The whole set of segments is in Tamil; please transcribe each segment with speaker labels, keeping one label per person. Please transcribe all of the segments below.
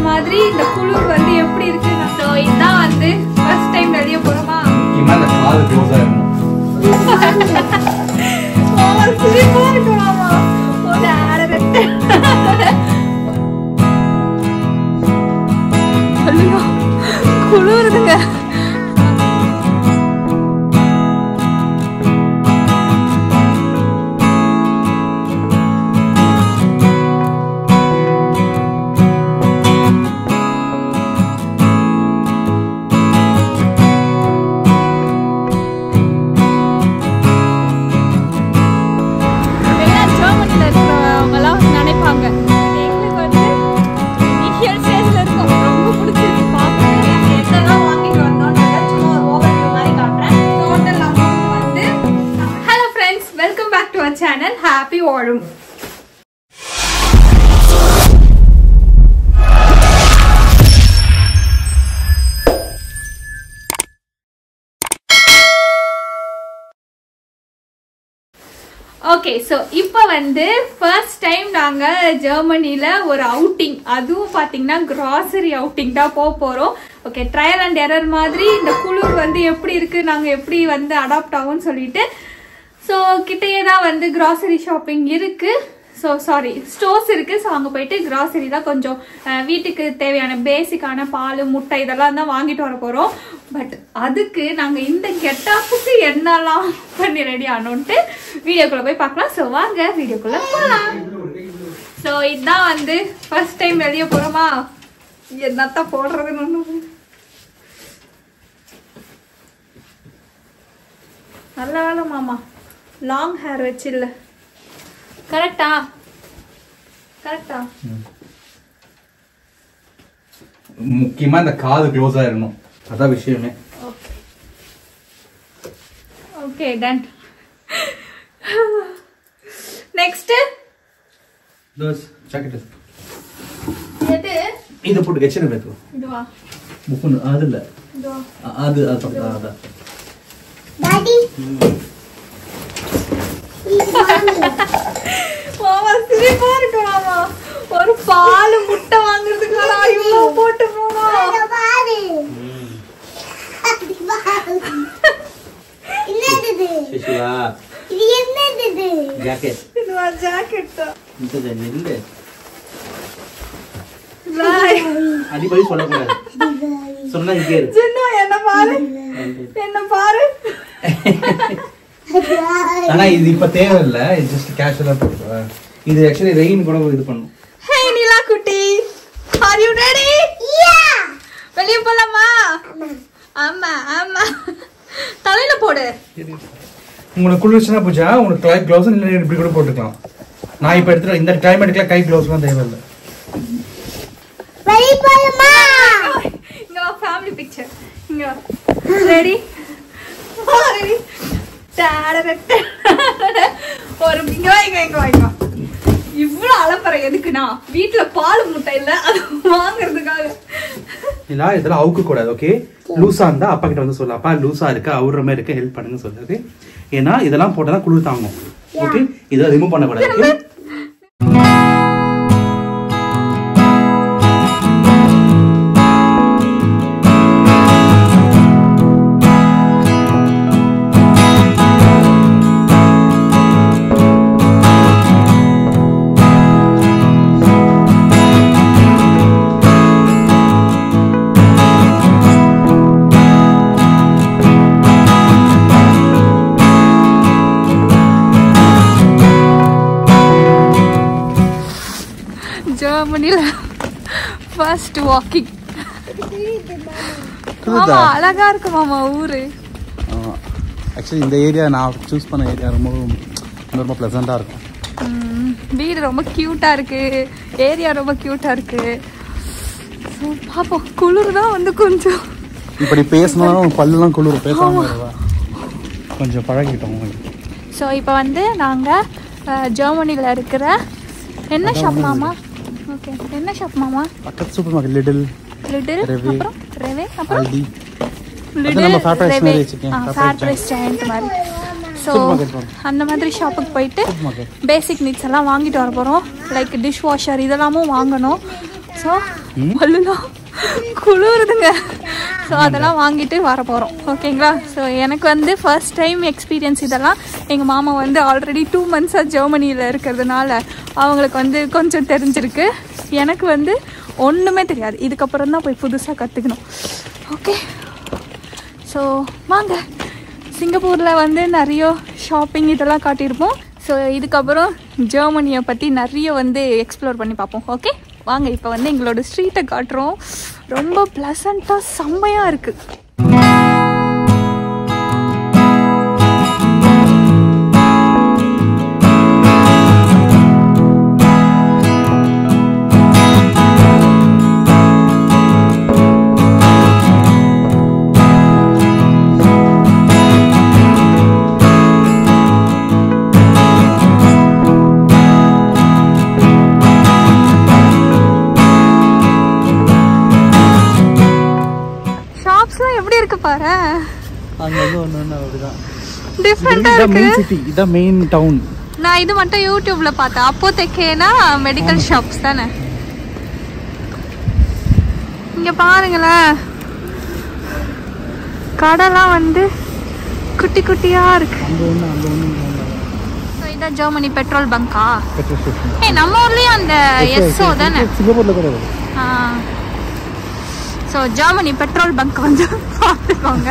Speaker 1: மாதிரி இந்த குளிர் வந்து எப்படி இருக்கு? ஸோ இதுதான் வந்து ஃபர்ஸ்ட் டைம் வெளியே போறோமா? குளிருதுங்க. Channel Happy Autumn. Okay, so இப்போ வந்து ஃபர்ஸ்ட் டைம் நாங்கள் ஜெர்மனியில் ஒரு அவுட்டிங், அதுவும் பார்த்தீங்கன்னா கிராசரி அவுட்டிங் தான் போக போகிறோம். ஓகே, ட்ரையல் அண்ட் எரர் மாதிரி இந்த குளிர் வந்து எப்படி இருக்குது, நாங்கள் எப்படி வந்து அடாப்ட் ஆகும்னு சொல்லிட்டு. ஸோ கிட்டேயே தான் வந்து கிராசரி ஷாப்பிங் இருக்குது. ஸோ சாரி, ஸ்டோர்ஸ் இருக்குது. ஸோ அங்கே போயிட்டு கிராசரி தான் கொஞ்சம் வீட்டுக்கு தேவையான பேசிக்கான பால், முட்டை இதெல்லாம் தான் வாங்கிட்டு வர போகிறோம். பட் அதுக்கு நாங்கள் இந்த கெட்டாப்புக்கு என்னெல்லாம் பண்ணி ரெடி ஆனோன்ட்டு வீடியோக்குள்ளே போய் பார்க்கலாம். ஸோ வாங்க வீடியோக்குள்ளே போகலாம். ஸோ இதுதான் வந்து ஃபர்ஸ்ட் டைம் வெளியே போகிறோமா? என்னத்தான் போடுறதுன்னு ஒன்று நல்ல வேலை மாமா, லாங் ஹேர் வச்சு இல்ல. கரெக்டா? கரெக்டா?
Speaker 2: முக்கியமா இந்த காது க்ளோஸா இருக்கணும், அதான் விஷயமே.
Speaker 1: Okay okay, done. Next
Speaker 2: those jacket
Speaker 1: எது?
Speaker 2: இது போட்டு கெச்சன பேத்து.
Speaker 1: இதுவா?
Speaker 2: முக்குன்னு அது இல்ல.
Speaker 1: இதுவா?
Speaker 2: அது பக்கத்துல அத.
Speaker 1: டாடி மாமா சிரிப்பா இருக்கு மாமா. ஒரு பால் முட்டை வாங்குறதுக்கு இவ்வளோ போட்டு போமா.
Speaker 3: என்னது
Speaker 2: சிசுவா?
Speaker 3: இது என்னது?
Speaker 2: ஜாக்கெட்.
Speaker 1: இதுவா ஜாக்கெட் தான்.
Speaker 2: இது நெல்லு.
Speaker 1: லாய்
Speaker 2: அடிபடி சொல்லக்கூடாது. சொன்னா இங்கே இரு.
Speaker 1: சின்ன என்ன பாரு, என்ன பாரு.
Speaker 2: ஆனா இது இப்ப தேவையில்லை, இது ஜஸ்ட் கேஷுவலா போடுவா. இது ஆக்சுவலி ரெயின் கூட இது பண்ணும்.
Speaker 1: ஹே நீலா குட்டி, ஆர் யூ ரெடி? யா. வெளிய போலாமா? ஆமா ஆமா. தலையில போடு.
Speaker 2: உங்களுக்கு குளிர்ச்சுனா பூஜா, உங்களுக்கு கை க்ளவுஸ் இல்ல இப்படி கூட போட்டுக்கலாம். நான் இப்ப எடுத்துறேன், இந்த கிளைமேட்டுக்குலாம் கை க்ளவுஸ்லாம் தேவையில்லை.
Speaker 3: வெளிய போலாமா?
Speaker 1: இங்க வா, ஃபேமிலி பிக்சர். இங்க வா. ரெடி? ரெடி. ஒரு இங்க வா. இவ்வளவு அலப்பற எதுக்குன்னா, வீட்டுல பால் முட்டை இல்ல, அது வாங்குறதுக்காக.
Speaker 2: இல்ல இதெல்லாம் அவுக்க கூடாது. ஓகே, லூசா இருந்தா அப்பா கிட்ட வந்து சொல்லு, அப்பா லூசா இருக்கு, அவுற மாதிரி இருக்கு, ஹெல்ப் பண்ணுங்க சொல்லுது. ஏன்னா இதெல்லாம் போட்டா குளிர் தாங்கும். ஓகே, இதை ரிமூவ் பண்ண கூடாது.
Speaker 1: ஜெர்மனில ஃபர்ஸ்ட் வாக்கிங். மாமா அழகா இருக்கு மாமா ஊரு.
Speaker 2: ஆக்சுவலி இந்த ஏரியா நான் சூஸ் பண்ண ஏரியா ரொம்ப ப்ளசண்டா இருக்கும்.
Speaker 1: வீடு ரொம்ப கியூட்டா இருக்கு, ஏரியா ரொம்ப கியூட்டா இருக்கு. பாப்போம், குளிர் தான் வந்து கொஞ்சம்
Speaker 2: இப்படி பேசணும், பல்லுலாம் குளிர் பேசாம கொஞ்சம் பழகிட்டோம்.
Speaker 1: ஸோ இப்போ வந்து நாங்கள் ஜெர்மனியில் இருக்கிற என்ன ஷாப் மாமா? ஓகே, என்ன ஷாப் மாமா?
Speaker 2: பக்கத்து சூப்பர் மார்க்கெட் லிட்டில்
Speaker 1: அப்புறம் ரெவே, அப்புறம்
Speaker 2: ஆல்டி.
Speaker 1: லிட்டில் ஃபேர் பிரைஸ் ஜெயண்ட் மாதிரி. ஸோ அந்த மாதிரி ஷாப்புக்கு போயிட்டு பேசிக் நீட்ஸ் எல்லாம் வாங்கிட்டு வர போகிறோம். லைக் டிஷ் வாஷர் இதெல்லாமும் வாங்கணும். ஸோ பல்லுலாம் குளிருதுங்க. ஸோ அதெல்லாம் வாங்கிட்டு வர போகிறோம். ஓகேங்களா? ஸோ எனக்கு வந்து ஃபர்ஸ்ட் டைம் எக்ஸ்பீரியன்ஸ் இதெல்லாம். எங்கள் மாமா வந்து ஆல்ரெடி 2 months ஜெர்மனியில் இருக்கிறதுனால அவங்களுக்கு வந்து கொஞ்சம் தெரிஞ்சிருக்கு. எனக்கு வந்து ஒன்றுமே தெரியாது. இதுக்கப்புறம் தான் போய் புதுசாக கற்றுக்கணும். ஓகே, ஸோ வாங்க. சிங்கப்பூரில் வந்து நிறைய ஷாப்பிங் இதெல்லாம் காட்டியிருப்போம். ஸோ இதுக்கப்புறம் ஜெர்மனியை பற்றி நிறைய வந்து எக்ஸ்ப்ளோர் பண்ணி பார்ப்போம். ஓகே வாங்க. இப்போ வந்து எங்களோட ஸ்ட்ரீட்டை காட்டுறோம். ரொம்ப ப்ளசண்ட்டாக செம்மையாக இருக்குது. பாரு,
Speaker 2: அங்க ஒண்ணு அப்படிதான்
Speaker 1: டிஃபரெண்டா இருக்கு.
Speaker 2: மெயின் சிட்டி இத மெயின் டவுன்.
Speaker 1: நான் இது மட்டும் யூடியூப்ல பார்த்தேன். அப்போதேக்கேனா மெடிக்கல் ஷாப்ஸ் தானே. இங்க பாருங்களேன், கடைலாம் வந்து குட்டி குட்டியா இருக்கு. அங்க ஒண்ணு சோ இத ஜெர்மனி பெட்ரோல் பங்கா? Petrol station. ஏய் நம்ம ஊர்லயே அந்த எஸ்ஓ தானே. சிங்கப்பூர்ல கூட இருக்கு. ஸோ ஜெர்மனி பெட்ரோல் பங்க் வந்து பார்த்துக்கோங்க.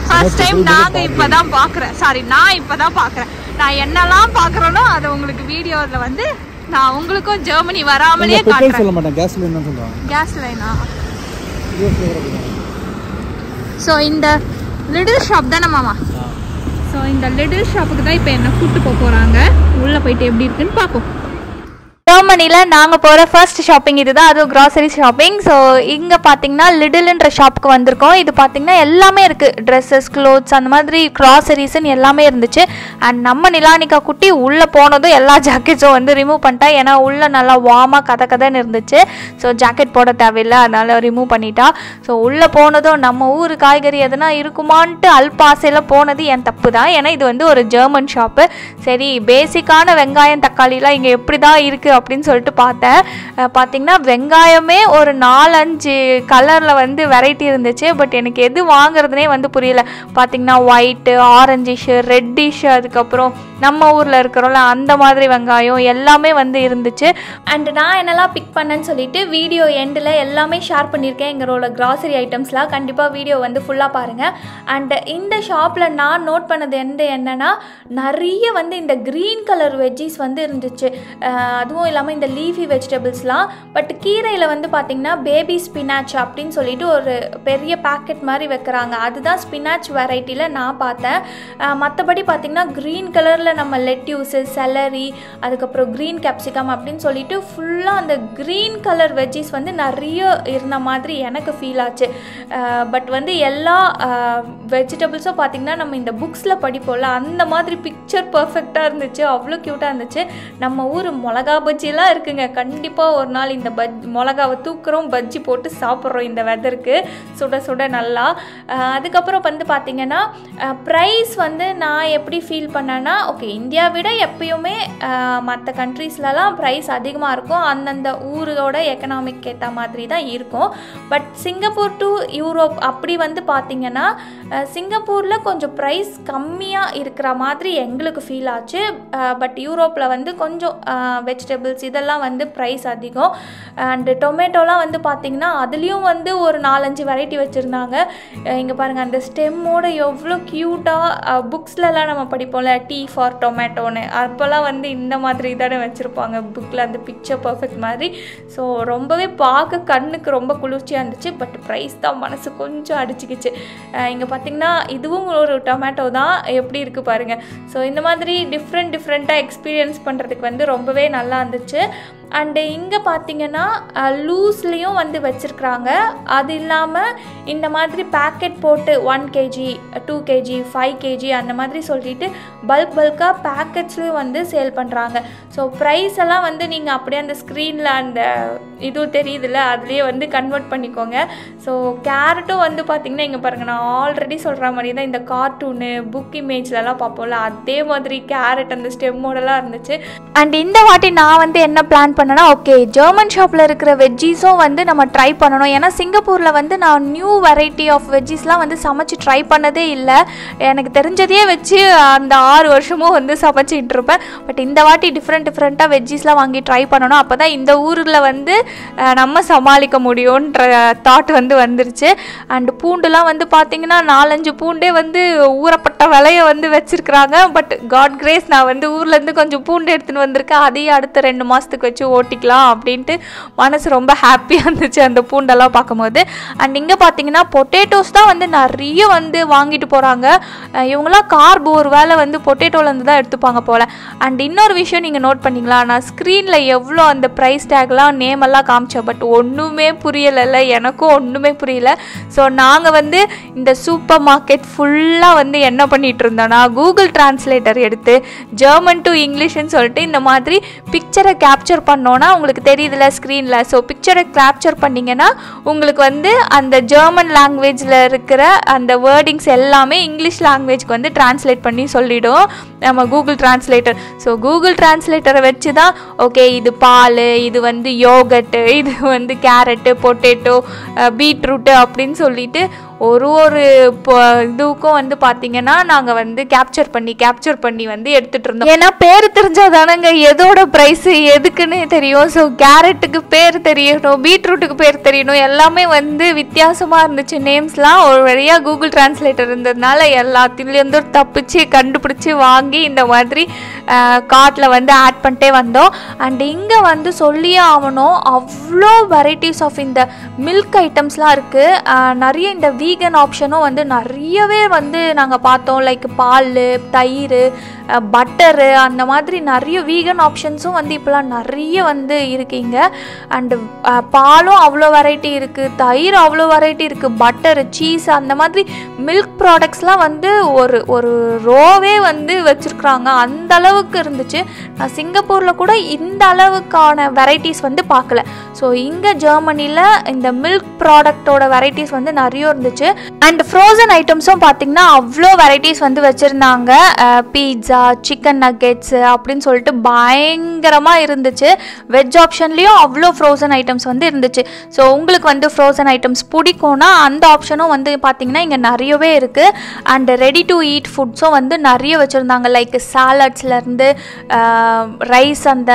Speaker 1: ஃபர்ஸ்ட் டைம் நாங்கள் இப்போ தான் பார்க்குறேன். நான் இப்போ தான் பார்க்குறேன். நான் என்னெல்லாம் பார்க்குறேனோ அதை உங்களுக்கு வீடியோவில் வந்து நான் உங்களுக்கும் ஜெர்மனி வராமலே காட்டுறேன். சொல்ல மாட்டேன், கேஸ் லைன் தான் சொல்லுவாங்க. கேஸ் லைனா? ஸோ இந்த லிட்டில் ஷாப் தானே மாமா? ஸோ இந்த லிட்டில் ஷாப்புக்கு தான் இப்போ என்ன கூப்பிட்டு போக போகிறாங்க. உள்ளே போயிட்டு எப்படி இருக்குன்னு பார்ப்போம். ஜெர்மனியில் நாங்கள் போகிற ஃபர்ஸ்ட் ஷாப்பிங் இது தான், அதுவும் க்ராசரி ஷாப்பிங். ஸோ இங்கே பார்த்தீங்கன்னா லிடில்ன்ற ஷாப்புக்கு வந்திருக்கோம். இது பார்த்தீங்கன்னா எல்லாமே இருக்குது. ட்ரெஸ்ஸஸ், க்ளோத்ஸ், அந்த மாதிரி க்ராசரிஸ்ன்னு எல்லாமே இருந்துச்சு. அண்ட் நம்ம நிலானிகா குட்டி உள்ளே போனதும் எல்லா ஜாக்கெட்ஸும் வந்து ரிமூவ் பண்ணிட்டா. ஏன்னா உள்ளே நல்லா வார்மாக கதன்னு இருந்துச்சு. ஸோ ஜாக்கெட் போட தேவையில்லை, அதனால் ரிமூவ் பண்ணிட்டா. ஸோ உள்ளே போனதும் நம்ம ஊர் காய்கறி எதுனா இருக்குமான்ட்டு அல்பாசையில் போனது என் தப்பு தான். ஏன்னா இது வந்து ஒரு ஜெர்மன் ஷாப்பு. சரி பேசிக்கான வெங்காயம் தக்காளிலாம் இங்கே எப்படி தான் இருக்குது அப்படின்னு சொல்லிட்டு பார்த்தேன். பார்த்தீங்கன்னா வெங்காயமே ஒரு 4-5 கலரில் வந்து வெரைட்டி இருந்துச்சு. பட் எனக்கு எது வாங்குறதுனே வந்து புரியல. பார்த்தீங்கன்னா ஒயிட்டு, ஆரஞ்சிஷு, ரெட்டிஷு, அதுக்கப்புறம் நம்ம ஊரில் இருக்கிறோம்ல அந்த மாதிரி வெங்காயம் எல்லாமே வந்து இருந்துச்சு. அண்ட் நான் என்னெல்லாம் பிக் பண்ணேன்னு சொல்லிட்டு வீடியோ எண்டில் எல்லாமே ஷேர் பண்ணியிருக்கேன். எங்களோட கிராசரி ஐட்டம்ஸ்லாம் கண்டிப்பாக வீடியோ வந்து ஃபுல்லாக பாருங்கள். அண்ட் இந்த ஷாப்பில் நான் நோட் பண்ணது என்னென்னா நிறைய வந்து இந்த க்ரீன் கலர் வெஜ்ஜீஸ் வந்து இருந்துச்சு. அதுவும் இல்லாமல் இந்த லீஃபி வெஜிடபிள்ஸ்லாம். பட் கீரையில் வந்து பார்த்திங்கன்னா பேபி ஸ்பினாச் அப்படின்னு சொல்லிட்டு ஒரு பெரிய பேக்கெட் மாதிரி வைக்கிறாங்க. அதுதான் ஸ்பினாச் வெரைட்டியில் நான் பார்த்தேன். மற்றபடி பார்த்திங்கன்னா க்ரீன் கலரில் நம்ம லெட்யூஸு, செலரி, அதுக்கப்புறம் க்ரீன் கேப்சிகம் அப்படின்னு சொல்லிட்டு ஃபுல்லாக அந்த க்ரீன் கலர் வெஜ்ஜீஸ் வந்து நிறைய இருந்த மாதிரி எனக்கு ஃபீல் ஆச்சு. பட் வந்து எல்லா வெஜிடபிள்ஸும் பார்த்திங்கன்னா நம்ம இந்த புக்ஸில் படிப்போம்ல அந்த மாதிரி பிக்சர் பர்ஃபெக்டாக இருந்துச்சு. அவ்வளோ க்யூட்டாக இருந்துச்சு. நம்ம ஊர் மிளகா பஜ்ஜிலாம் இருக்குங்க. கண்டிப்பாக ஒரு நாள் இந்த மிளகாவை தூக்குறோம், பஜ்ஜி போட்டு சாப்பிட்றோம் இந்த வெதருக்கு சுட சுட நல்லா. அதுக்கப்புறம் வந்து பார்த்திங்கன்னா ப்ரைஸ் வந்து நான் எப்படி ஃபீல் பண்ணேன்னா, ஓகே இந்தியா விட எப்பயுமே மற்ற கண்ட்ரீஸ்லலாம் ப்ரைஸ் அதிகமாக இருக்கும். அந்தந்த ஊரோட எக்கனாமிக் ஏற்ற மாதிரி தான் இருக்கும். பட் சிங்கப்பூர் டு யூரோப் அப்படி வந்து பார்த்திங்கன்னா சிங்கப்பூரில் கொஞ்சம் ப்ரைஸ் கம்மியாக இருக்கிற மாதிரி எங்களுக்கு ஃபீல் ஆச்சு. பட் யூரோப்பில் வந்து கொஞ்சம் வெஜிடபிள்ஸ் இதெல்லாம் வந்து ப்ரைஸ் அதிகம். அண்டு டொமேட்டோலாம் வந்து பார்த்திங்கன்னா அதுலேயும் வந்து ஒரு 4-5 வெரைட்டி வச்சுருந்தாங்க. இங்கே பாருங்கள், அந்த ஸ்டெம்மோட எவ்வளோ க்யூட்டாக புக்ஸ்லலாம் நம்ம படிப்போம்ல டீ ஃபார் டொமேட்டோன்னு, அப்போல்லாம் வந்து இந்த மாதிரி தானே வச்சுருப்பாங்க புக்கில், அந்த பிக்சர் பர்ஃபெக்ட் மாதிரி. ஸோ ரொம்பவே பார்க்க கண்ணுக்கு ரொம்ப குளிர்ச்சியாக இருந்துச்சு. பட் ப்ரைஸ் தான் மனசு கொஞ்சம் அடிச்சுக்கிச்சு. இங்கே பார்த்திங்கன்னா இதுவும் ஒரு டொமேட்டோ தான், எப்படி இருக்குது பாருங்கள். ஸோ இந்த மாதிரி டிஃப்ரெண்ட்டாக எக்ஸ்பீரியன்ஸ் பண்ணுறதுக்கு வந்து ரொம்பவே நல்லா இருந்துச்சு. அண்டு இங்கே பார்த்திங்கன்னா லூஸ்லேயும் வந்து வச்சுருக்குறாங்க. அது இல்லாமல் இந்த மாதிரி பேக்கெட் போட்டு 1 kg 2 kg 5 kg அந்த மாதிரி சொல்லிட்டு பல்காக பேக்கெட்ஸ்லேயும் வந்து சேல் பண்ணுறாங்க. ஸோ ப்ரைஸ் எல்லாம் வந்து நீங்கள் அப்படியே அந்த ஸ்க்ரீனில் அந்த இதுவும் தெரியுதுல்ல, அதுலேயே வந்து கன்வெர்ட் பண்ணிக்கோங்க. ஸோ கேரட்டும் வந்து பார்த்திங்கன்னா இங்கே பாருங்கள், நான் ஆல்ரெடி சொல்கிற மாதிரி தான் இந்த கார்ட்டூனு புக் இமேஜ்லலாம் பார்ப்போம்ல, அதே மாதிரி கேரட் அந்த ஸ்டெம்மோடலாம் இருந்துச்சு. அண்ட் இந்த வாட்டி நான் வந்து என்ன பிளான் பண்ணேன்னா, ஓகே ஜெர்மன் ஷாப்பில் இருக்கிற வெஜ்ஜீஸும் வந்து நம்ம ட்ரை பண்ணணும். ஏன்னா சிங்கப்பூரில் வந்து நான் நியூ வெரைட்டி ஆஃப் வெஜ்ஜீஸ்லாம் வந்து சமைச்சு ட்ரை பண்ணதே இல்லை. எனக்கு தெரிஞ்சதையே வச்சு அந்த 6 வருஷமும் வந்து சமைச்சிட்டு இருப்பேன். பட் இந்த வாட்டி டிஃப்ரெண்ட்டாக வெஜ்ஜீஸ்லாம் வாங்கி ட்ரை பண்ணணும். அப்போ தான் இந்த ஊரில் வந்து நம்ம சமாளிக்க முடியும்ன்ற தாட் வந்து வந்துருச்சு. அண்ட் பூண்டுலாம் வந்து பார்த்திங்கன்னா 4-5 பூண்டே வந்து ஊறப்பட்ட விலையை வந்து வச்சுருக்குறாங்க. பட் காட் கிரேஸ் நான் வந்து ஊர்லேருந்து கொஞ்சம் பூண்டு எடுத்துன்னு வந்திருக்கேன். அதையும் அடுத்த 2 மாதத்துக்கு வச்சு ஓட்டிக்கலாம் அப்படின்ட்டு மனசு ரொம்ப ஹாப்பியாக இருந்துச்சு அந்த பூண்டெல்லாம் பார்க்கும்போது. அண்ட் இங்கே பார்த்தீங்கன்னா பொட்டேட்டோஸ் தான் வந்து நிறைய வந்து வாங்கிட்டு போகிறாங்க. இவங்களாம் கார்பு ஒரு வேளை வந்து பொட்டேட்டோலேருந்து தான் எடுத்துப்பாங்க போல். அண்ட் இன்னொரு விஷயம் நீங்கள் நோட் பண்ணிங்களா, நான் ஸ்க்ரீனில் எவ்வளோ அந்த ப்ரைஸ் டேக்லாம் நேமெல்லாம் காமிச்சேன். பட் ஒன்றுமே புரியலைல்ல, எனக்கும் ஒன்றுமே புரியல. ஸோ நாங்கள் வந்து இந்த சூப்பர் மார்க்கெட் ஃபுல்லாக வந்து என்ன பண்ணிகிட்டு இருந்தோன்னா, கூகுள் டிரான்ஸ்லேட்டர் எடுத்து ஜெர்மன் டு இங்கிலீஷ்னு சொல்லிட்டு இந்த மாதிரி பிக்சரை கேப்சர் பண்ணோன்னா உங்களுக்கு தெரியுதுல ஸ்க்ரீனில். ஸோ பிக்சரை கேப்சர் பண்ணிங்கன்னா உங்களுக்கு வந்து அந்த ஜெர்மன் லாங்குவேஜில் இருக்கிற அந்த வேர்டிங்ஸ் எல்லாமே இங்கிலீஷ் லாங்குவேஜ்க்கு வந்து டிரான்ஸ்லேட் பண்ணி சொல்லிடும் நம்ம கூகுள் டிரான்ஸ்லேட்டர். ஸோ கூகுள் டிரான்ஸ்லேட்டரை வச்சு தான் ஓகே இது பால், இது வந்து யோகட்டு, இது வந்து கேரட்டு, பொட்டேட்டோ, பீட்ரூட்டு அப்படின்னு சொல்லிட்டு ஒரு இதுக்கும் வந்து பார்த்தீங்கன்னா நாங்கள் வந்து கேப்சர் பண்ணி வந்து எடுத்துகிட்டு இருந்தோம். ஏன்னா பேர் தெரிஞ்சால் தானேங்க எதோட ப்ரைஸு எதுக்குன்னு தெரியும். ஸோ கேரட்டுக்கு பேர் தெரியணும், பீட்ரூட்டுக்கு பேர் தெரியணும், எல்லாமே வந்து வித்தியாசமாக இருந்துச்சு நேம்ஸ்லாம். ஒரு வழியாக கூகுள் டிரான்ஸ்லேட்டர் இருந்ததுனால எல்லாத்துலேருந்து தப்பிச்சு கண்டுபிடிச்சி வாங்கி இந்த மாதிரி கார்ட்டில் வந்து ஆட் பண்ணிட்டே வந்தோம். அண்ட் இங்கே வந்து சொல்லியே ஆகணும், அவ்வளோ வெரைட்டிஸ் ஆஃப் இந்த மில்க் ஐட்டம்ஸ்லாம் இருக்குது. நிறைய இந்த வீகன் ஆப்ஷனும் வந்து நிறையவே வந்து நாங்கள் பார்த்தோம். லைக் பால், தயிர், பட்டரு, அந்த மாதிரி நிறைய வீகன் ஆப்ஷன்ஸும் வந்து இப்போலாம் நிறைய வந்து இருக்குங்க. அண்டு பாலும் அவ்வளோ வெரைட்டி இருக்குது, தயிர் அவ்வளோ வெரைட்டி இருக்குது, பட்டரு, சீஸ், அந்த மாதிரி மில்க் ப்ராடக்ட்ஸ்லாம் வந்து ஒரு ரோவே வந்து வச்சுருக்குறாங்க. அந்த அளவுக்கு இருந்துச்சு. நான் சிங்கப்பூரில் கூட இந்த அளவுக்கான வெரைட்டிஸ் வந்து பார்க்கல. ஸோ இங்கே ஜெர்மனியில் இந்த மில்க் ப்ராடக்டோட வெரைட்டிஸ் வந்து நிறைய இருந்துச்சு. அண்ட் ஃப்ரோசன் ஐட்டம்ஸும் பார்த்திங்கன்னா அவ்வளோ வெரைட்டிஸ் வந்து வச்சுருந்தாங்க. பீட்சா, சிக்கன் நக்கெட்ஸு அப்படின்னு சொல்லிட்டு பயங்கரமாக இருந்துச்சு. வெஜ் ஆப்ஷன்லேயும் அவ்வளோ ஃப்ரோசன் ஐட்டம்ஸ் வந்து இருந்துச்சு. ஸோ உங்களுக்கு வந்து ஃப்ரோசன் ஐட்டம்ஸ் பிடிக்கும்னா அந்த ஆப்ஷனும் வந்து பார்த்திங்கன்னா இங்கே நிறையவே இருக்குது. அண்ட் ரெடி டு ஈட் ஃபுட்ஸும் வந்து நிறைய வச்சுருந்தாங்க. லைக் சாலட்ஸ்லேருந்து ரைஸ், அந்த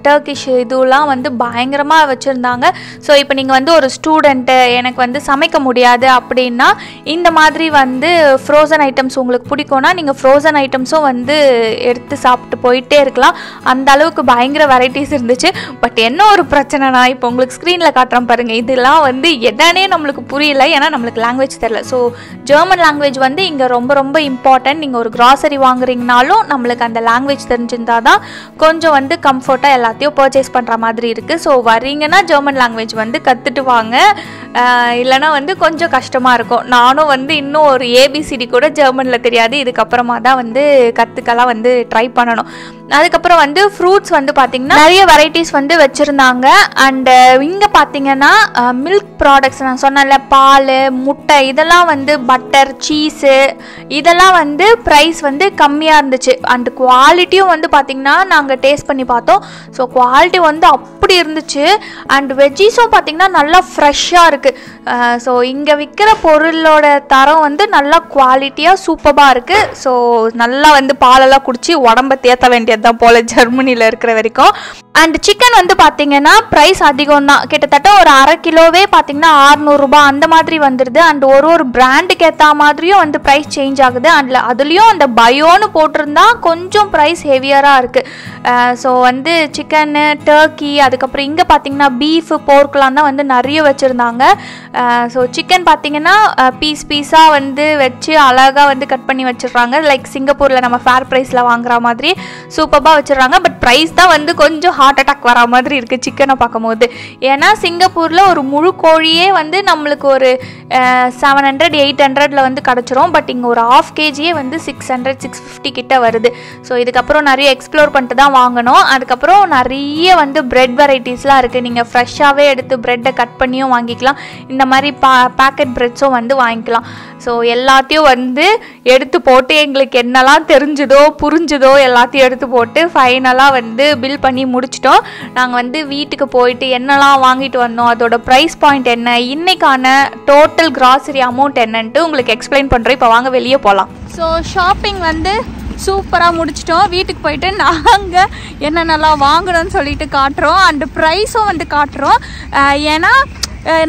Speaker 1: டர்க்கிஷ் இதுலாம் வந்து பயங்கரமாக வச்சுருந்தாங்க. ஸோ இப்போ நீங்கள் வந்து ஒரு ஸ்டூடெண்ட்டு, எனக்கு வந்து சமைக்க முடியாது அப்படின்னா இந்த மாதிரி வந்து ஃப்ரோசன் ஐட்டம்ஸ் உங்களுக்கு பிடிக்கும்னா நீங்கள் ஃப்ரோசன் ஐட்டம்ஸும் வந்து எடுத்து சாப்பிட்டு போயிட்டே இருக்கலாம். அந்த அளவுக்கு பயங்கர வெரைட்டிஸ் இருந்துச்சு. பட் என்ன ஒரு பிரச்சனைனா, இப்போ உங்களுக்கு ஸ்க்ரீனில் காட்டுறேன் பாருங்கள், இதெல்லாம் வந்து எதானே நம்மளுக்கு புரியல, ஏன்னா நம்மளுக்கு லாங்குவேஜ் தெரியல. ஸோ ஜெர்மன் லாங்குவேஜ் வந்து இங்கே ரொம்ப ரொம்ப இம்பார்ட்டன்ட். நீங்கள் ஒரு கிராசரி வாங்குறீங்கனாலும் நம்மளுக்கு அந்த லாங்குவேஜ் தெரிஞ்சிருந்தால் தான் கொஞ்சம் வந்து கம்ஃபர்ட்டாக எல்லாத்தையும் பர்ச்சேஸ் பண்ணுற மாதிரி இருக்குது. ஸோ வரீங்கன்னா ஜெர்மன் லாங்குவேஜ் வந்து கற்றுட்டு வாங்க, இல்லைனா வந்து கொஞ்சம் கஷ்டமாக இருக்கும். நானும் வந்து இன்னும் ஒரு ஏபிசிடி கூட ஜெர்மனில் தெரியாது, இதுக்கப்புறமா தான் வந்து கற்றுக்கலாம் வந்து ட்ரை பண்ணணும். அதுக்கப்புறம் வந்து ஃப்ரூட்ஸ் வந்து பார்த்திங்கன்னா நிறைய வெரைட்டிஸ் வந்து வச்சுருந்தாங்க. அண்டு இங்கே பார்த்திங்கன்னா மில்க் ப்ராடக்ட்ஸ் நான் சொன்னேன்ல, பால், முட்டை, இதெல்லாம் வந்து பட்டர், சீஸு, இதெல்லாம் வந்து ப்ரைஸ் வந்து கம்மியாக இருந்துச்சு. அண்டு குவாலிட்டியும் வந்து பார்த்திங்கன்னா நாங்கள் டேஸ்ட் பண்ணி பார்த்தோம். ஸோ குவாலிட்டி வந்து அப்படி இருந்துச்சு. அண்ட் வெஜ்ஜீஸும் பார்த்திங்கன்னா நல்லா ஃப்ரெஷ்ஷாக இருக்குது. ஸோ இங்கே விற்கிற பொருளோட தரம் வந்து நல்லா குவாலிட்டியாக சூப்பராக இருக்குது. ஸோ நல்லா வந்து பாலெல்லாம் குடிச்சு உடம்ப தேற்ற வேண்டியது தான் போல் ஜெர்மனியில் இருக்கிற வரைக்கும். அண்ட் சிக்கன் வந்து பார்த்திங்கன்னா ப்ரைஸ் அதிகம் தான். கிட்டத்தட்ட ஒரு 1/2 கிலோவே பார்த்திங்கன்னா 600 ரூபாய் அந்த மாதிரி வந்துடுது. அண்ட் ஒரு பிராண்டுக்கு ஏற்ற மாதிரியும் வந்து ப்ரைஸ் சேஞ்ச் ஆகுது. அண்ட் அதுலேயும் அந்த பயோன்னு போட்டிருந்தா கொஞ்சம் ப்ரைஸ் ஹெவியராக இருக்குது. ஸோ வந்து சிக்கனு, டர்க்கி, அதுக்கப்புறம் இங்கே பார்த்திங்கன்னா பீஃபு, போர்க்லாம் தான் வந்து நிறைய வச்சுருந்தாங்க. ஸோ சிக்கன் பார்த்திங்கன்னா பீஸாக வந்து வச்சு அழகாக வந்து கட் பண்ணி வச்சிடுறாங்க. லைக் சிங்கப்பூரில் நம்ம ஃபேர் ப்ரைஸில் வாங்குற மாதிரி சூப்பராக வச்சுடுறாங்க. பட் ப்ரைஸ் தான் வந்து கொஞ்சம் ஹார்ட் அட்டாக் வரா மாதிரி இருக்குது சிக்கனை பார்க்கும்போது. ஏன்னா சிங்கப்பூரில் ஒரு முழு கோழியே வந்து நம்மளுக்கு ஒரு 700 800 வந்து கிடச்சிரும். பட் இங்கே ஒரு ½ kg வந்து 600 650 கிட்ட வருது. ஸோ இதுக்கப்புறம் நிறைய எக்ஸ்ப்ளோர் பண்ணிட்டு தான் வாங்கணும். அதுக்கப்புறம் நிறைய வந்து பிரெட் வெரைட்டிஸ்லாம் இருக்குது. நீங்கள் ஃப்ரெஷ்ஷாகவே எடுத்து ப்ரெட்டை கட் பண்ணியும் வாங்கிக்கலாம். இந்த மாதிரி பேக்கெட் ப்ரெட்ஸும் வந்து வாங்கிக்கலாம். ஸோ எல்லாத்தையும் வந்து எடுத்து போட்டு எங்களுக்கு என்னெல்லாம் தெரிஞ்சுதோ புரிஞ்சுதோ எல்லாத்தையும் எடுத்து போட்டு ஃபைனலாக வந்து பில் பண்ணி முடிச்சிட்டோம். நாங்கள் வந்து வீட்டுக்கு போயிட்டு என்னெல்லாம் வாங்கிட்டு வந்தோம், அதோட ப்ரைஸ் பாயிண்ட் என்ன, இன்னைக்கான டோட்டல் கிராசரி அமௌண்ட் என்னன்ட்டு உங்களுக்கு எக்ஸ்பிளைன் பண்ணுறோம். இப்போ வாங்க வெளியே போகலாம். ஸோ ஷாப்பிங் வந்து சூப்பராக முடிச்சிட்டோம். வீட்டுக்கு போயிட்டு நாங்கள் என்னென்னலாம் வாங்கணும்னு சொல்லிட்டு காட்டுறோம். அண்டு ப்ரைஸும் வந்து காட்டுறோம். ஏன்னா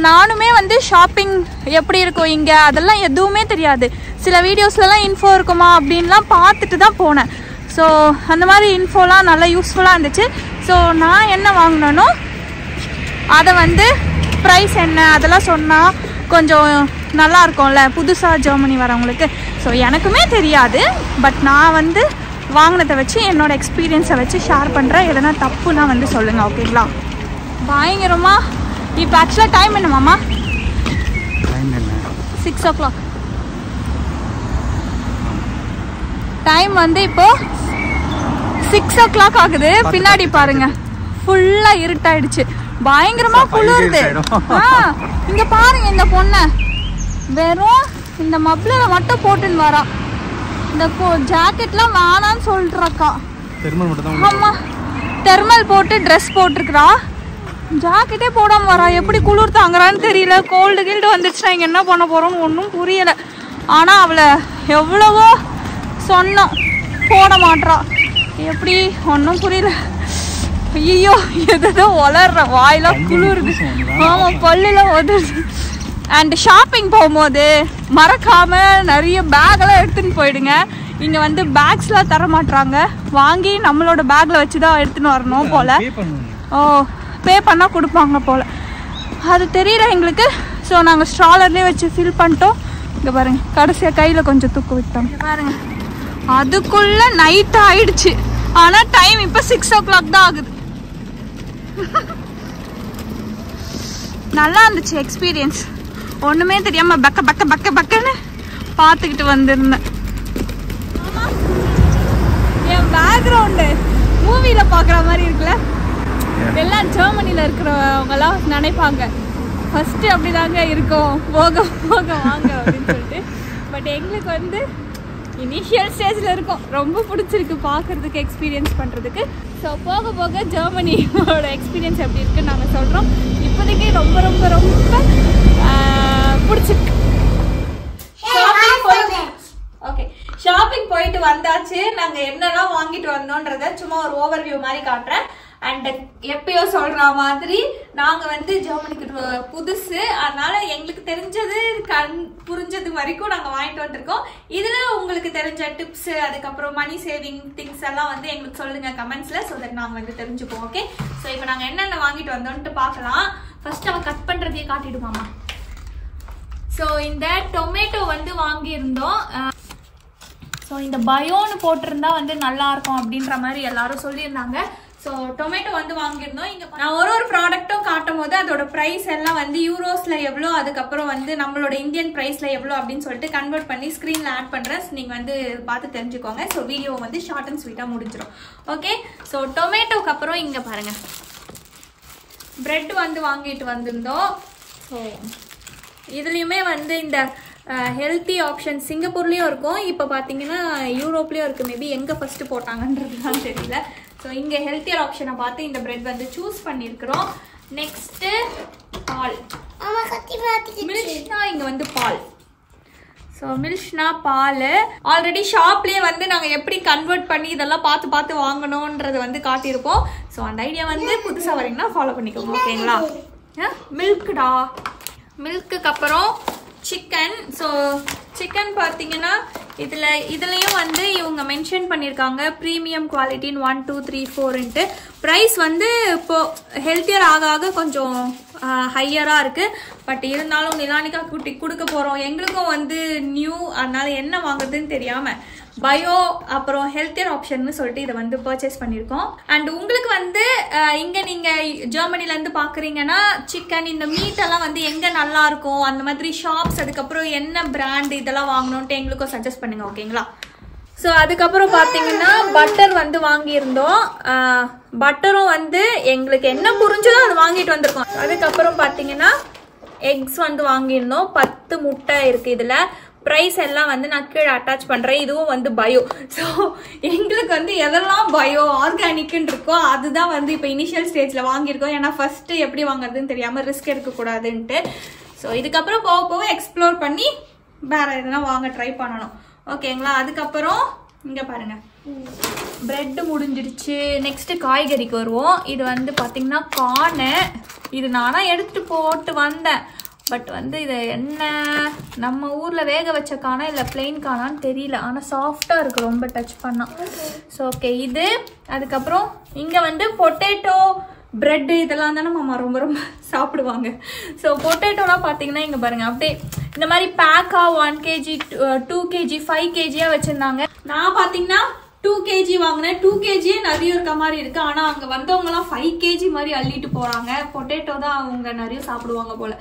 Speaker 1: நானுமே வந்து ஷாப்பிங் எப்படி இருக்கும் இங்கே அதெல்லாம் எதுவுமே தெரியாது. சில வீடியோஸ்லலாம் இன்ஃபோ இருக்குமா அப்படின்லாம் பார்த்துட்டு தான் போனேன். ஸோ அந்த மாதிரி இன்ஃபோலாம் நல்லா யூஸ்ஃபுல்லாக இருந்துச்சு. ஸோ நான் என்ன வாங்கினேனோ அதை வந்து ப்ரைஸ் என்ன அதெல்லாம் சொன்னால் கொஞ்சம் நல்லா இருக்கும்ல புதுசாக ஜெர்மனி வரவங்களுக்கு. ஸோ எனக்குமே தெரியாது. பட் நான் வந்து வாங்கினதை வச்சு என்னோடய எக்ஸ்பீரியன்ஸை வச்சு ஷேர் பண்ணுறேன். எதனா தப்புனா வந்து சொல்லுங்கள், ஓகேங்களா? பயங்கரமா. இப்போ ஆக்சுவலாக டைம் என்னமாம்மா? 6 o'clock. டைம் வந்து இப்போ 6 o'clock ஆகுது. பின்னாடி பாருங்க ஃபுல்லாக இருட்டாயிடுச்சு. பயங்கரமா குளிருது. இங்க பாருங்க இந்த பொண்ணை வெறும் இந்த மப்ளரை மட்டும் போட்டுன்னு வரா. இந்த ஜாக்கெட்லாம் வேணான்னு சொல்றக்கா. ஆமா, தெர்மல் போட்டு ட்ரெஸ் போட்டிருக்கிறா. ஜாக்கெட்டே போடாமல் வரா. எப்படி குளிர் தாங்குறான்னு தெரியல. கோல்டு கீல்டு வந்துடுச்சுன்னா இங்கே என்ன பண்ண போகிறோன்னு ஒன்றும் புரியலை. ஆனால் அவளை எவ்வளவோ சொன்னோம், போட மாட்றா. எப்படி ஒன்றும் புரியல. ஐயோ எதோ வளர்ற வாயெல்லாம் குளிருது. ஆமாம், பல்லுலாம் உதருது. அண்ட் ஷாப்பிங் போகும்போது மறக்காமல் நிறைய பேக்கெல்லாம் எடுத்துன்னு போயிடுங்க. இங்கே வந்து பேக்ஸ்லாம் தர மாட்றாங்க. வாங்கி நம்மளோட பேக்கில் வச்சு தான் எடுத்துன்னு வரணும் போல். ஓ, பே பண்ணால் கொடுப்பாங்க போல். அது தெரியல எங்களுக்கு. ஸோ நாங்கள் ஸ்ட்ராலர்லேயே வச்சு ஃபில் பண்ணிட்டோம். இங்கே பாருங்கள், கடைசியாக கையில் கொஞ்சம் தூக்கு விட்டோம். பாருங்கள், அதுக்குள்ளே நைட் ஆயிடுச்சு. ஆனால் டைம் இப்போ 6 o'clock தான் ஆகுது. நல்லா இருந்துச்சு எக்ஸ்பீரியன்ஸ். ஒன்றுமே தெரியாமல் பக்க பக்க பக்க பக்கன்னு பார்த்துக்கிட்டு வந்திருந்தேன். என் பேக்ரவுண்டு மூவியில் பார்க்குற மாதிரி இருக்குல்ல. எல்லாம் ஜெர்மனியில் இருக்கிறவங்கலாம் நினைப்பாங்க ஃபஸ்ட்டு அப்படி தாங்க இருக்கும், போக போக வாங்க அப்படின்னு சொல்லிட்டு. பட் எங்களுக்கு வந்து இனிஷியல் ஸ்டேஜில் இருக்கும். ரொம்ப பிடிச்சிருக்கு பார்க்குறதுக்கு, எக்ஸ்பீரியன்ஸ் பண்ணுறதுக்கு. ஸோ போக போக ஜெர்மனியோட எக்ஸ்பீரியன்ஸ் எப்படி இருக்குன்னு நாங்கள் சொல்கிறோம். இப்போதைக்கு ரொம்ப ரொம்ப ரொம்ப பிடிச்சிருக்கு. ஓகே, ஷாப்பிங் போயிட்டு வந்தாச்சு. நாங்கள் என்னெல்லாம் வாங்கிட்டு வந்தோன்றத சும்மா ஒரு ஓவர்வியூ மாதிரி காட்டுறேன். அண்ட் எப்பயோ சொல்ற மாதிரி நாங்கள் வந்து ஜெர்மனிக்கு புதுசு, அதனால எங்களுக்கு தெரிஞ்சது புரிஞ்சது வரைக்கும் நாங்கள் வாங்கிட்டு வந்திருக்கோம். இதில் உங்களுக்கு தெரிஞ்ச டிப்ஸ், அதுக்கப்புறம் மணி சேவிங் திங்ஸ் எல்லாம் வந்து எங்களுக்கு சொல்லுங்க கமெண்ட்ஸில். ஸோ தட் நாங்கள் வந்து தெரிஞ்சுப்போம். ஓகே, ஸோ இப்போ நாங்கள் என்னென்ன வாங்கிட்டு வந்தோன்ட்டு பார்க்கலாம். ஃபர்ஸ்ட் அவன் கட் பண்ணுறதையே காட்டிடுமாமா. ஸோ இந்த டொமேட்டோ வந்து வாங்கியிருந்தோம். ஸோ இந்த பயோன்னு போட்டிருந்தா வந்து நல்லா இருக்கும் அப்படின்ற மாதிரி எல்லாரும் சொல்லியிருந்தாங்க. ஸோ டொமேட்டோ வந்து வாங்கியிருந்தோம். இங்கே நான் ஒரு ப்ராடக்ட்டும் காட்டும் போது அதோட ப்ரைஸ் எல்லாம் வந்து யூரோஸில் எவ்வளோ, அதுக்கப்புறம் வந்து நம்மளோட இந்தியன் ப்ரைஸில் எவ்வளோ அப்படின்னு சொல்லிட்டு கன்வெர்ட் பண்ணி ஸ்க்ரீனில் ஆட் பண்ணுறேன். நீங்கள் வந்து பார்த்து தெரிஞ்சுக்கோங்க. ஸோ வீடியோ வந்து ஷார்ட் அண்ட் ஸ்வீட்டாக முடிஞ்சிடும். ஓகே, ஸோ டொமேட்டோக்கு அப்புறம் இங்கே பாருங்கள், பிரெட் வந்து வாங்கிட்டு வந்திருந்தோம். ஸோ இதுலேயுமே வந்து இந்த ஹெல்த்தி ஆப்ஷன் சிங்கப்பூர்லேயும் இருக்கும், இப்போ பார்த்தீங்கன்னா யூரோப்லேயும் இருக்குது. மேபி எங்கே ஃபஸ்ட்டு போட்டாங்கன்றதுலாம் தெரியல. ஸோ இங்கே ஹெல்த்தியர் ஆப்ஷனை பார்த்து இந்த பிரெட் வந்து சூஸ் பண்ணியிருக்கிறோம். நெக்ஸ்ட்டு பால், மில்க்னா இங்கே வந்து பால். ஸோ மில்க்னா பால் ஆல்ரெடி ஷாப்லேயே வந்து நாங்கள் எப்படி கன்வெர்ட் பண்ணி இதெல்லாம் பார்த்து பார்த்து வாங்கணுன்றது வந்து காட்டியிருப்போம். ஸோ அந்த ஐடியா வந்து புதுசாக வரீங்கன்னா ஃபாலோ பண்ணிக்கோங்க. ஓகேங்களா? மில்க்டா, மில்க்குக்கு அப்புறம் சிக்கன். ஸோ சிக்கன் பார்த்தீங்கன்னா இதுலேயும் வந்து இவங்க மென்ஷன் பண்ணியிருக்காங்க ப்ரீமியம் குவாலிட்டின்னு 1 2 3 4ன்ட்டு. ப்ரைஸ் வந்து இப்போ ஹெல்த்தியர் ஆக ஆக கொஞ்சம் ஹையராக இருக்குது. பட் இருந்தாலும் நிலானிகா குட்டி கொடுக்க போகிறோம். எங்களுக்கும் வந்து நியூ, அதனால என்ன வாங்குறதுன்னு தெரியாமல் பயோ அப்புறம் ஹெல்த்தியர் ஆப்ஷன் சொல்லிட்டு இதை வந்து பர்ச்சேஸ் பண்ணியிருக்கோம். அண்ட் உங்களுக்கு வந்து இங்கே நீங்கள் ஜெர்மனிலேருந்து பார்க்குறீங்கன்னா சிக்கன் இந்த மீட் எல்லாம் வந்து எங்கே நல்லா இருக்கும் அந்த மாதிரி ஷாப்ஸ், அதுக்கப்புறம் என்ன பிராண்ட் இதெல்லாம் வாங்கணுன்ட்டு எங்களுக்கும் சஜஸ்ட் பண்ணுங்க. ஓகேங்களா? ஸோ அதுக்கப்புறம் பார்த்தீங்கன்னா பட்டர் வந்து வாங்கியிருந்தோம். பட்டரும் வந்து எங்களுக்கு என்ன புரிஞ்சதோ அது வாங்கிட்டு வந்திருக்கோம். அதுக்கப்புறம் பார்த்தீங்கன்னா எக்ஸ் வந்து வாங்கியிருந்தோம். 10 முட்டை இருக்குது இதில். ப்ரைஸ் எல்லாம் வந்து நான் கீழே அட்டாச் பண்ணுறேன். இதுவும் வந்து பயோ. ஸோ எங்களுக்கு வந்து எதெல்லாம் பயோ ஆர்கானிக்குன்னு இருக்கோ அதுதான் வந்து இப்போ இனிஷியல் ஸ்டேஜில் வாங்கியிருக்கோம். ஏன்னா ஃபஸ்ட்டு எப்படி வாங்குறதுன்னு தெரியாமல் ரிஸ்க் எடுக்கக்கூடாதுன்ட்டு. ஸோ இதுக்கப்புறம் போக போக எக்ஸ்ப்ளோர் பண்ணி வேற எதுனா வாங்க ட்ரை பண்ணணும். ஓகேங்களா? அதுக்கப்புறம் இங்கே பாருங்கள், பிரெட் முடிஞ்சிருச்சு. நெக்ஸ்ட்டு காய்கறிக்கு வருவோம். இது வந்து பார்த்தீங்கன்னா கார்னு. இது நானாக எடுத்துகிட்டு போட்டு வந்தேன். பட் வந்து இது என்ன நம்ம ஊரில் வேக வச்ச காணா இல்லை பிளெயின் காணான்னு தெரியல. ஆனால் சாஃப்டாக இருக்குது ரொம்ப டச் பண்ணால். ஸோ ஓகே இது. அதுக்கப்புறம் இங்கே வந்து பொட்டேட்டோ பிரெட் இதெல்லாம் தானே மாமா ரொம்ப ரொம்ப சாப்பிடுவாங்க. ஸோ பொட்டேட்டோலாம் பார்த்தீங்கன்னா இங்கே பாருங்கள் அப்படியே இந்த மாதிரி பேக்காக 1 kg 2 kg 5 kg வச்சுருந்தாங்க. நான் பார்த்தீங்கன்னா 2 kg வாங்கினேன். 2 kg நிறைய இருக்க மாதிரி இருக்கு. ஆனால் அங்கே வந்தவங்கலாம் 5 kg மாதிரி அள்ளிட்டு போகிறாங்க. பொட்டேட்டோ தான் அவங்க நிறைய சாப்பிடுவாங்க போல.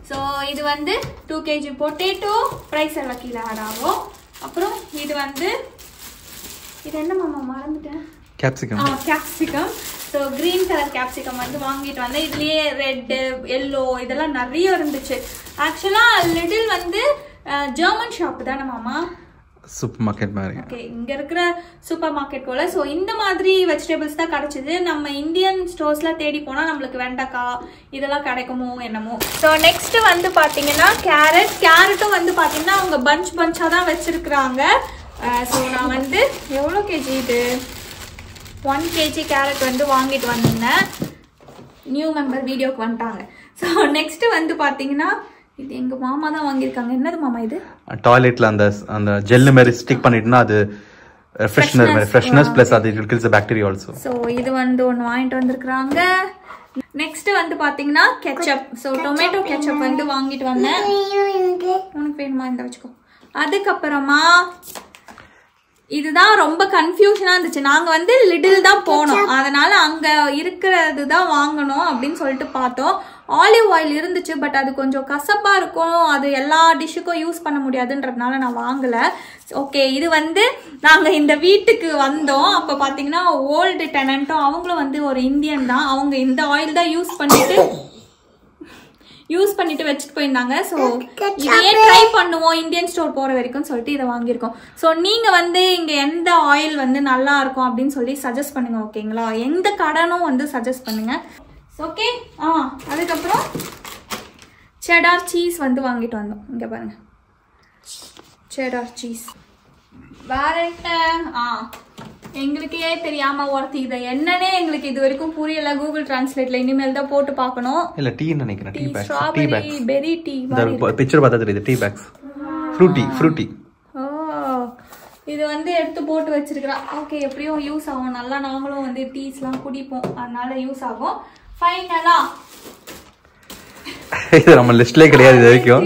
Speaker 1: ஸோ இது வந்து 2 kg பொட்டேட்டோ. ப்ரைஸ் எல்லாம் கீழே ஆட் ஆகும். அப்புறம் இது வந்து இது என்ன மாமா மறந்துட்டேன், capsicum. So green colour capsicum வந்து வாங்கிட்டு வந்தேன். இதுலேயே ரெட்டு எல்லோ இதெல்லாம் நிறைய இருந்துச்சு. ஆக்சுவலாக லிட்டில் வந்து ஜெர்மன் ஷாப் தானே மாமா,
Speaker 4: சூப்பர் மார்க்கெட் மாதிரி.
Speaker 1: ஓகே, இங்க இருக்கிற சூப்பர் மார்க்கெட் போல. ஸோ இந்த மாதிரி வெஜிடபிள்ஸ் தான் கிடைச்சது. நம்ம இந்தியன் ஸ்டோர்ஸ்ல தேடி போனா நம்மளுக்கு வெண்டைக்காய் இதெல்லாம் கிடைக்குமோ என்னமோ. ஸோ நெக்ஸ்ட் வந்து பாத்தீங்கன்னா கேரட்டும் வந்து பாத்தீங்கன்னா அவங்க பஞ்சா தான் வச்சிருக்கிறாங்க. ஸோ நான் வந்து எவ்வளோ கேஜி இது 1 kg கேரட் வந்து வாங்கிட்டு வந்திருந்தேன். நியூ மெம்பர் வீடியோக்கு வந்துட்டாங்க. ஸோ நெக்ஸ்ட் வந்து பாத்தீங்கன்னா இது எங்க மாமா தான் வாங்கியிருக்காங்க. என்னது மாமா இது?
Speaker 4: டாய்லெட்ல அந்த ஜெல் மாதிரி ஸ்டிக் பண்ணிட்டுனா அது ஃப்ரெஷ்னஸ் பிளஸ் அது kills the bacteria also.
Speaker 1: So இது வந்து ஒன்னு வாங்கிட்டு வந்திருக்காங்க. நெக்ஸ்ட் வந்து பாத்தீங்கன்னா கெச்சப். சோ டொமேட்டோ கெச்சப் வந்து வாங்கிட்டு வந்தேன். உனக்கு வேணுமா இந்த வச்சுக்கோ. அதுக்கப்புறமா இதுதான் ரொம்ப கன்ஃபியூஷனா இருந்துச்சு. நாங்க வந்து லிட்டில் தான் போனோம், அதனால அங்க இருக்கிறது தான் வாங்கணும் அப்படின்னு சொல்லிட்டு பார்த்தோம். ஆலிவ் ஆயில் இருந்துச்சு, பட் அது கொஞ்சம் கசப்பா இருக்கும், அது எல்லா டிஷ்ஷுக்கும் யூஸ் பண்ண முடியாதுன்றதுனால நான் வாங்கல. ஓகே, இது வந்து நாங்க இந்த வீட்டுக்கு வந்தோம். அப்ப பாத்தீங்கன்னா ஓல்டு டெனன்ட்டும் அவங்களும் வந்து ஒரு இந்தியன் தான். அவங்க இந்த ஆயில் தான் யூஸ் பண்ணிட்டு வச்சுட்டு போயிருந்தாங்க. ஸோ இதையே ட்ரை பண்ணுவோம் இந்தியன் ஸ்டோர் போற வரைக்கும் சொல்லிட்டு இதை வாங்கியிருக்கோம். ஸோ நீங்க வந்து இங்க எந்த ஆயில் வந்து நல்லா இருக்கும் அப்படின்னு சொல்லி சஜஸ்ட் பண்ணுங்க. ஓகேங்களா? எந்த கடனும் வந்து சஜஸ்ட் பண்ணுங்க. ஓகே. அதுக்கப்புறம் செடார் சீஸ் வந்து வாங்கிட்டு வந்தோம். இங்க பாருங்க, செடார் சீஸ். வேற என்ன? எங்களுக்கே தெரியாம ஒருத்தி இதை என்னன்னே எங்களுக்கு இது வரைக்கும் புரியல. கூகுள் டிரான்ஸ்லேட்ல இனிமேல் தான் போட்டு பார்க்கணும்.
Speaker 4: இல்ல டீ நினைக்கிறேன். Tea bags,
Speaker 1: strawberry berry tea.
Speaker 4: இந்த பிக்சர் பார்த்தா தெரியுது. Tea bags, fruity.
Speaker 1: இது வந்து எடுத்து போட்டு வச்சிருக்கா. ஓகே, எப்படியும் யூஸ் ஆகும். நல்லா நாங்களும் வந்து டீஸ்லாம் குடிப்போம், அதனால யூஸ் ஆகும். ஃபைனலா
Speaker 4: இது நம்ம லிஸ்ட்லயே கிடையாது இது வரைக்கும்.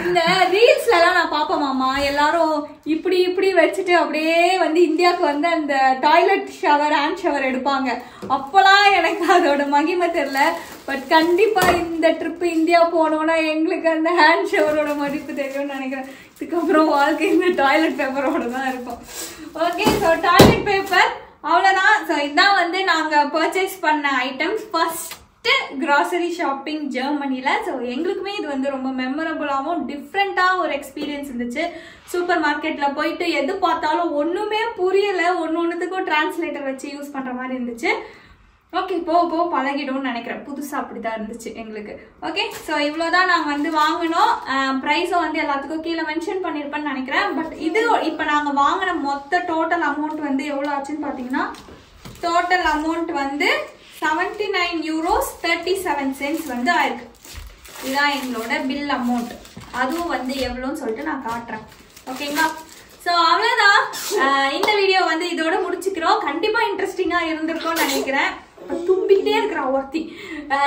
Speaker 1: இந்த ரீல்ஸ்ல எல்லாம் நான் பாப்பேன் மாமா, எல்லாரும் இப்படி வச்சுட்டு அப்படியே வந்து இந்தியாவுக்கு வந்து அந்த டாய்லெட் ஷவர் ஹேண்ட் ஷவர் எடுப்பாங்க. அப்பெல்லாம் எனக்கு அதோட மகிமை தெரியல. பட் கண்டிப்பா இந்த ட்ரிப் இந்தியா போனோம்னா எங்களுக்கு அந்த ஹேண்ட் ஷவரோட மதிப்பு தெரியும்னு நினைக்கிறேன். இதுக்கப்புறம் வாழ்க்கை இந்த டாய்லெட் பேப்பரோட தான் இருக்கும். ஓகே, ஸோ டாய்லெட் பேப்பர் அவ்வளோதான். ஸோ இதான் வந்து நாங்கள் பர்ச்சேஸ் பண்ண ஐட்டம்ஸ் ஃபர்ஸ்ட் கிராசரி ஷாப்பிங் ஜெர்மனில. ஸோ எங்களுக்குமே இது வந்து ரொம்ப மெமரபுளாகவும் டிஃப்ரெண்டாக ஒரு எக்ஸ்பீரியன்ஸ் இருந்துச்சு. சூப்பர் மார்க்கெட்ல போயிட்டு எது பார்த்தாலும் ஒண்ணுமே புரியல, ஒன்னொன்னுத்துக்கும் டிரான்ஸ்லேட்டர் வச்சு யூஸ் பண்ற மாதிரி இருந்துச்சு. ஓகே, போக பழகிடும்னு நினைக்கிறேன். புதுசா அப்படிதான் இருந்துச்சு எங்களுக்கு. ஓகே, ஸோ இவ்வளோதான் நாங்கள் வந்து வாங்கினோம். ப்ரைஸும் வந்து எல்லாத்துக்கும் கீழே மென்ஷன் பண்ணியிருப்பேன்னு நினைக்கிறேன். பட் இது இப்போ நாங்கள் வாங்கின மொத்த டோட்டல் அமௌண்ட் வந்து எவ்வளோ ஆச்சுன்னு பார்த்தீங்கன்னா, டோட்டல் அமௌண்ட் வந்து 79 euros 37 cents வந்து ஆயிருக்கு. இதுதான் எங்களோட பில் அமௌண்ட். அதுவும் வந்து எவ்வளோன்னு சொல்லிட்டு நான் காட்டுறேன். ஓகேங்களா? சோ அவ்வளவுதான். இந்த வீடியோ வந்து இதோட முடிச்சுக்கிறோம். கண்டிப்பா இன்ட்ரெஸ்டிங்கா இருந்திருக்கும்னு நினைக்கிறேன். தும்பிக்கிட்டே இருக்கிற ஒருத்தி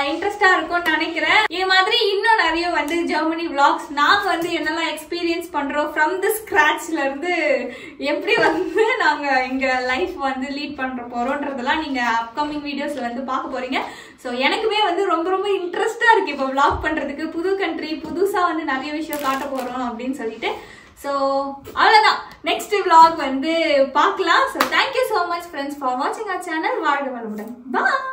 Speaker 1: இன்ட்ரெஸ்டா இருக்கும்னு நினைக்கிறேன். இது மாதிரி இன்னும் நிறைய வந்து ஜெர்மனி vlogs நாங்க வந்து என்னெல்லாம் எக்ஸ்பீரியன்ஸ் பண்றோம் ஃப்ரம் தி ஸ்கிராச்ல இருந்து எப்படி வந்து நாங்க எங்க லைஃப் வந்து லீட் பண்ற போறோம்ன்றதெல்லாம் நீங்க அப்கமிங் வீடியோஸ்ல வந்து பார்க்க போறீங்க. ஸோ எனக்குமே வந்து ரொம்ப ரொம்ப இன்ட்ரெஸ்டா இருக்கு இப்போ vlog பண்றதுக்கு. புது கண்ட்ரி, புதுசா வந்து நிறைய விஷயம் காட்ட போறோம் அப்படின்னு சொல்லிட்டு. ஸோ அவ்வளோதான். நெக்ஸ்ட் vlog வந்து பார்க்கலாம். So thank you so much friends for வாட்சிங் அவர் சேனல். வாழ்க வளமுடன். பாய்.